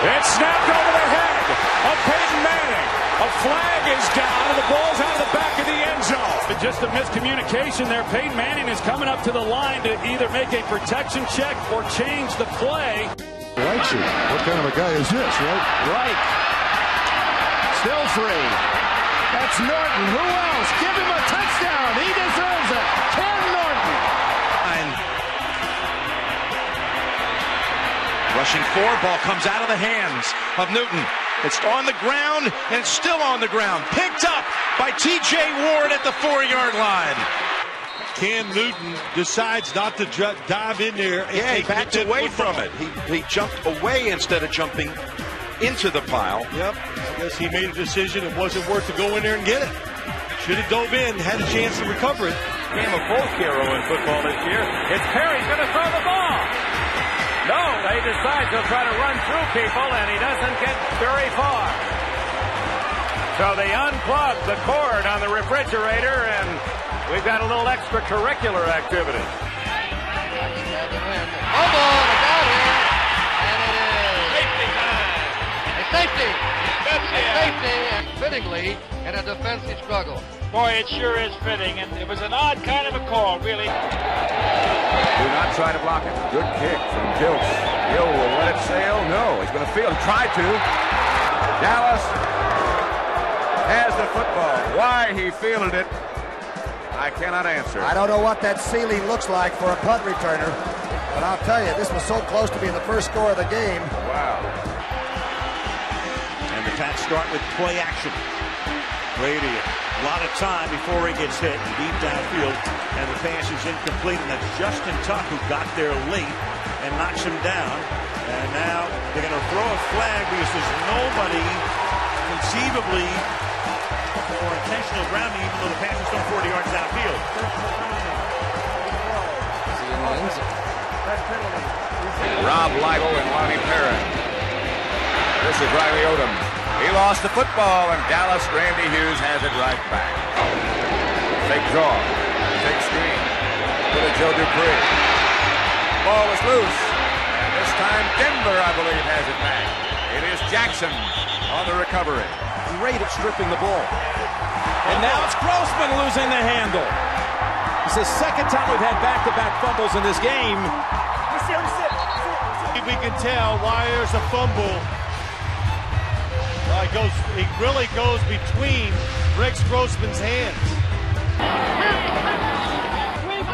It's snapped over the head of Peyton Manning. A flag is down, and the ball's out of the back of the end zone. Just a miscommunication there. Peyton Manning is coming up to the line to either make a protection check or change the play. Likes it. What kind of a guy is this, right? Right. Still free. That's Norton. Who else? Give him a touchdown. He deserves it. Ken Norton. Rushing four, ball comes out of the hands of Newton. It's on the ground, and it's still on the ground. Picked up by T.J. Ward at the 4-yard line. Cam Newton decides not to dive in there. Yeah, he backed away from it. He jumped away instead of jumping into the pile. Yep, I guess he made a decision it wasn't worth to go in there and get it. Should have dove in, had a chance to recover it. Game of folk hero in football this year. It's Perry's going to throw the ball. No, they decide to try to run through people, and he doesn't get very far. So they unplug the cord on the refrigerator, and we've got a little extracurricular activity. Fumble, they got him, and it is a safety. Safety, and fittingly in a defensive struggle. Boy, it sure is fitting, and it was an odd kind of a call, really. Do not try to block it. Good kick from Gilks. Gill will let it sail. No, he's going to field. Try to. Dallas has the football. Why he fielded it, I cannot answer. I don't know what that ceiling looks like for a punt returner, but I'll tell you, this was so close to being the first score of the game. Wow. And the Pats start with play action. Brady, a lot of time before he gets hit deep downfield, and the pass is incomplete, and that's Justin Tuck who got there late and knocks him down. And now they're going to throw a flag because there's nobody conceivably for intentional grounding, even though the pass is still 40 yards downfield. Rob Lidle and Lonnie Perrin. This is Riley Odom. He lost the football, and Dallas, Randy Hughes has it right back. Fake draw. Fake screen. To the Joe Dupree. Ball is loose. And this time Denver, I believe, has it back. It is Jackson on the recovery. Great at stripping the ball. And now it's Grossman losing the handle. It's the second time we've had back-to-back fumbles in this game. We can tell why there's a fumble. It really goes between Rex Grossman's hands.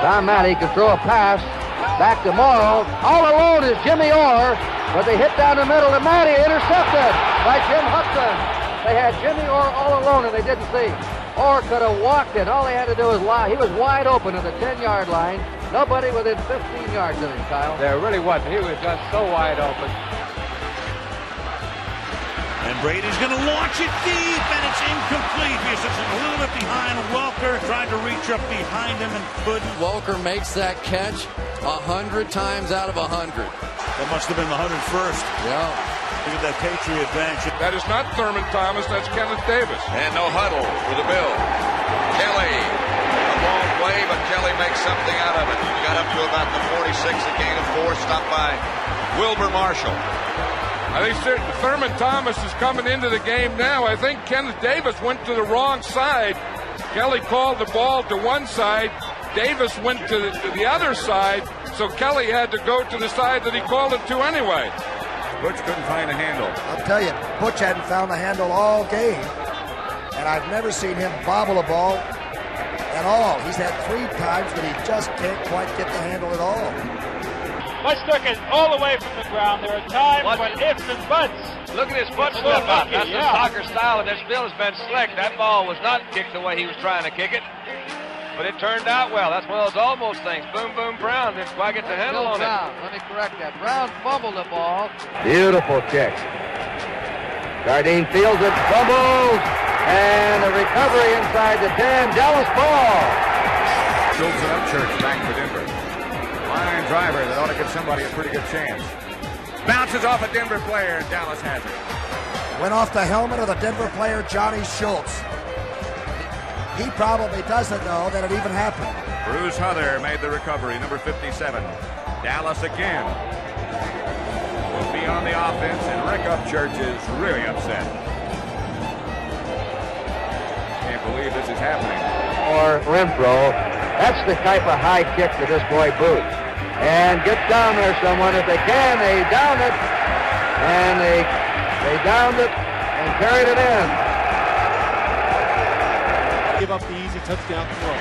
Don Matty can throw a pass back to Morrow. All alone is Jimmy Orr, but they hit down the middle to Matty, intercepted by Jim Hudson. They had Jimmy Orr all alone, and they didn't see. Orr could have walked it. All he had to do was lie. He was wide open at the 10-yard line. Nobody within 15 yards of him, Kyle. There really wasn't. He was just so wide open. And Brady's going to launch it deep, and it's incomplete because it's a little bit behind Welker. Tried to reach up behind him and couldn't. Welker makes that catch 100 times out of 100. That must have been the 101st. Yeah. Look at that Patriot bench. That is not Thurman Thomas, that's Kenneth Davis. And no huddle for the Bills. Kelly, a long play, but Kelly makes something out of it. Got up to about the 46, a gain of 4, stopped by Wilber Marshall. I think Thurman Thomas is coming into the game now. I think Kenneth Davis went to the wrong side. Kelly called the ball to one side. Davis went to the other side, so Kelly had to go to the side that he called it to anyway. Butch couldn't find a handle. I'll tell you, Butch hadn't found the handle all game, and I've never seen him bobble a ball at all. He's had 3 times that he just can't quite get the handle at all. Butch took it all the way from the ground. There are times when ifs and buts. Look at his foot slip out. That's the soccer style, and this field has been slick. That ball was not kicked the way he was trying to kick it, but it turned out well. That's one of those almost things. Boom, boom, Brown didn't quite get the handle on it. Let me correct that. Brown fumbled the ball. Beautiful kick. Jardine fields it, fumbles, and a recovery inside the 10. Dallas ball. Schultz and Upchurch back for Denver. Line driver that ought to give somebody a pretty good chance. Bounces off a Denver player, and Dallas has it. Went off the helmet of the Denver player, Johnny Schultz. He probably doesn't know that it even happened. Bruce Huther made the recovery, number 57. Dallas again will be on the offense, and Rick Upchurch is really upset. Can't believe this is happening. Or Renfro. That's the type of high kick that this boy boots. And gets down there someone if they can. They downed it. And they downed it and carried it in. Give up the easy touchdown throw.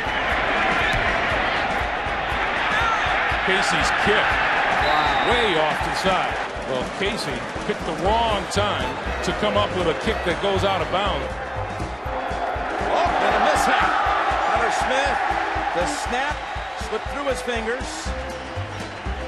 Casey's kick. Wow. Way off to the side. Well, Casey picked the wrong time to come up with a kick that goes out of bounds. Oh, and a mishap. Hunter Smith, the snap slipped through his fingers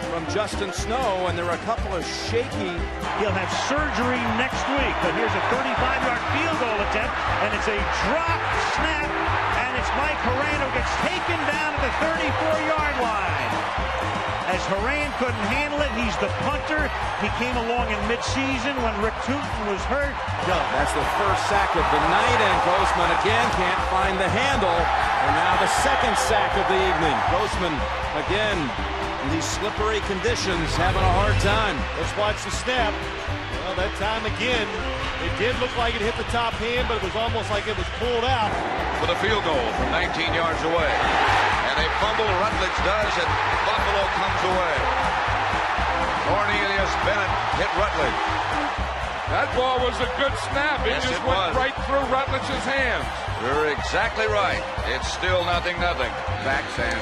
from Justin Snow, and there are a couple of shaky. He'll have surgery next week, but here's a 35-yard field goal attempt, and it's a drop snap, and it's Mike Horan who gets taken down at the 34-yard line. As Horan couldn't handle it, he's the punter. He came along in midseason when Rick Tootin was hurt. That's the first sack of the night, and Grossman again can't find the handle. And now the second sack of the evening. Grossman again in these slippery conditions, having a hard time. Let's watch the snap. Well, that time again, it did look like it hit the top hand, but it was almost like it was pulled out. For the field goal from 19 yards away. And a fumble Rutledge does, and Buffalo comes away. Cornelius Bennett hit Rutledge. That ball was a good snap. It just went right through Rutledge's hands. You're exactly right. It's still 0-0. Backs, and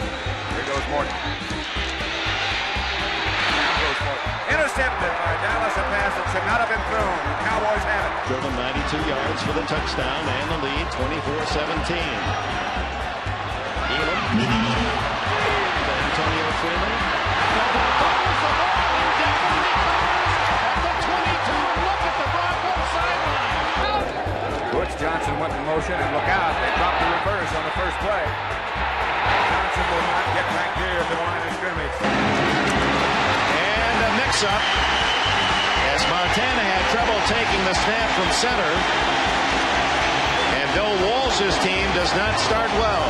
here goes Morton. Down goes Morton. Intercepted by Dallas, a pass that should not have been thrown. The Cowboys have it. Driven 92 yards for the touchdown and the lead, 24-17. Elam. Antonio Freeman. Butch Johnson went in motion, and look out, they dropped the reverse on the first play. Johnson will not get back here at the line of scrimmage. And a mix-up as Montana had trouble taking the snap from center. And Bill Walsh's team does not start well.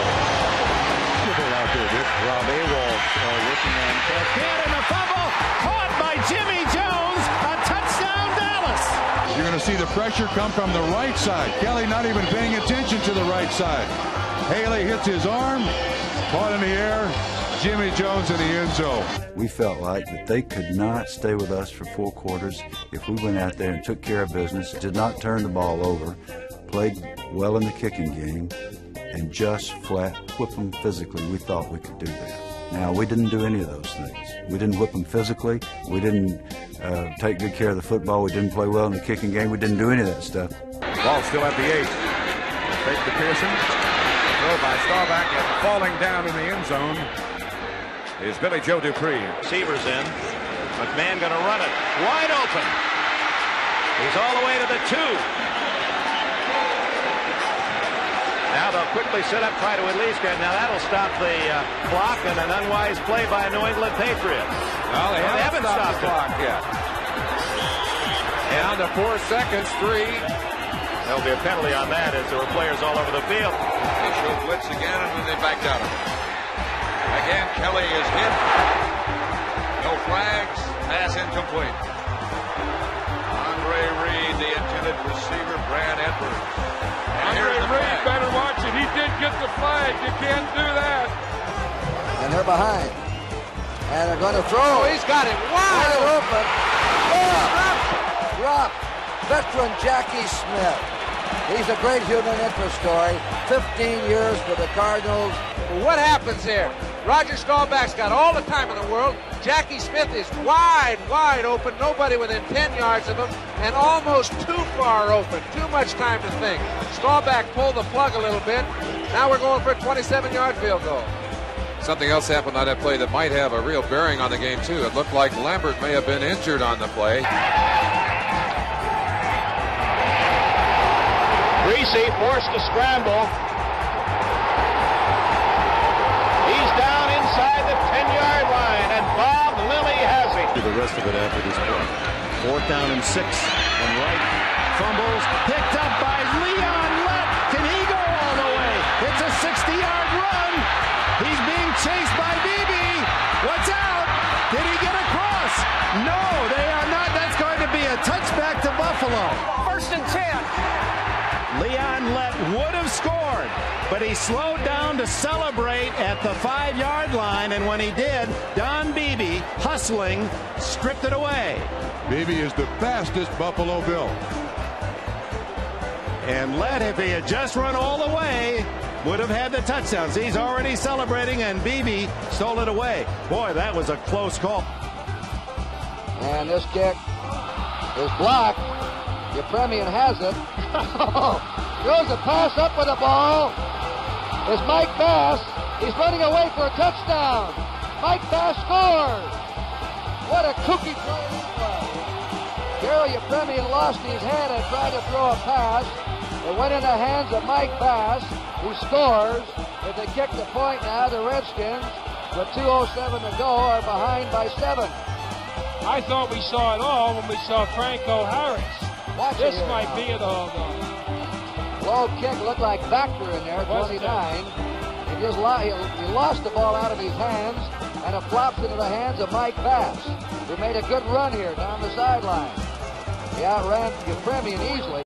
Out there, Dick. Rob Awol working on Cat and a fumble caught by Jimmy Jones. A touchdown, Dallas. You're going to see the pressure come from the right side. Kelly not even paying attention to the right side. Haley hits his arm, caught in the air. Jimmy Jones in the end zone. We felt like that they could not stay with us for 4 quarters if we went out there and took care of business, did not turn the ball over, played well in the kicking game, and just flat whip them physically. We thought we could do that. Now, we didn't do any of those things. We didn't whip them physically. We didn't take good care of the football. We didn't play well in the kicking game. We didn't do any of that stuff. Ball still at the 8. Fake to Pearson. Throw by Staubach, and falling down in the end zone is Billy Joe Dupree. Receivers in. McMahon going to run it. Wide open. He's all the way to the 2. Now they'll quickly set up, try to at least get. Now that'll stop the clock, and an unwise play by a New England Patriot. Well, they haven't stopped the clock yet. Down to 4 seconds, 3. There'll be a penalty on that as there were players all over the field. They showed blitz again, and then they backed out of it. Again, Kelly is hit. No flags. Pass incomplete. Andre Reed, the intended receiver, Brad Edwards. Andre Reed better watch it. He did get the flag. You can't do that. And they're behind. And they're going to throw. Oh, he's got it wide open. Drop. Veteran Jackie Smith. He's a great human interest story. 15 years for the Cardinals. Well, what happens here? Roger Staubach's got all the time in the world. Jackie Smith is wide open. Nobody within 10 yards of him. And almost too far open. Too much time to think. Staubach pulled the plug a little bit. Now we're going for a 27-yard field goal. Something else happened on that play that might have a real bearing on the game, too. It looked like Lambert may have been injured on the play. Greasy forced to scramble. He's down inside the 10-yard line, and Bob Lilly has him. The rest of it after this play. 4th down and 6. And Wright fumbles, picked up by Leon Lett. Can he go all the way? It's a 60-yard run. He's being chased by Beebe. What's out? Did he get across? No, they are not. That's going to be a Leon Lett would have scored, but he slowed down to celebrate at the 5-yard line, and when he did, Don Beebe, hustling, stripped it away. Beebe is the fastest Buffalo Bill. And Lett, if he had just run all the way, would have had the touchdowns. He's already celebrating, and Beebe stole it away. Boy, that was a close call. And this kick is blocked. Yepremian has it. Throws a pass up with the ball. It's Mike Bass. He's running away for a touchdown. Mike Bass scores. What a kooky play this was. Gary Yepremian lost his head and tried to throw a pass. It went in the hands of Mike Bass, who scores. If they kick the point now, the Redskins, with 2:07 to go, are behind by 7. I thought we saw it all when we saw Franco Harris. Watch this it might now. be it all, though. Low kick looked like Bacter in there, 29. He lost the ball out of his hands, and it flops into the hands of Mike Bass, who made a good run here down the sideline. He outran Yepremian easily.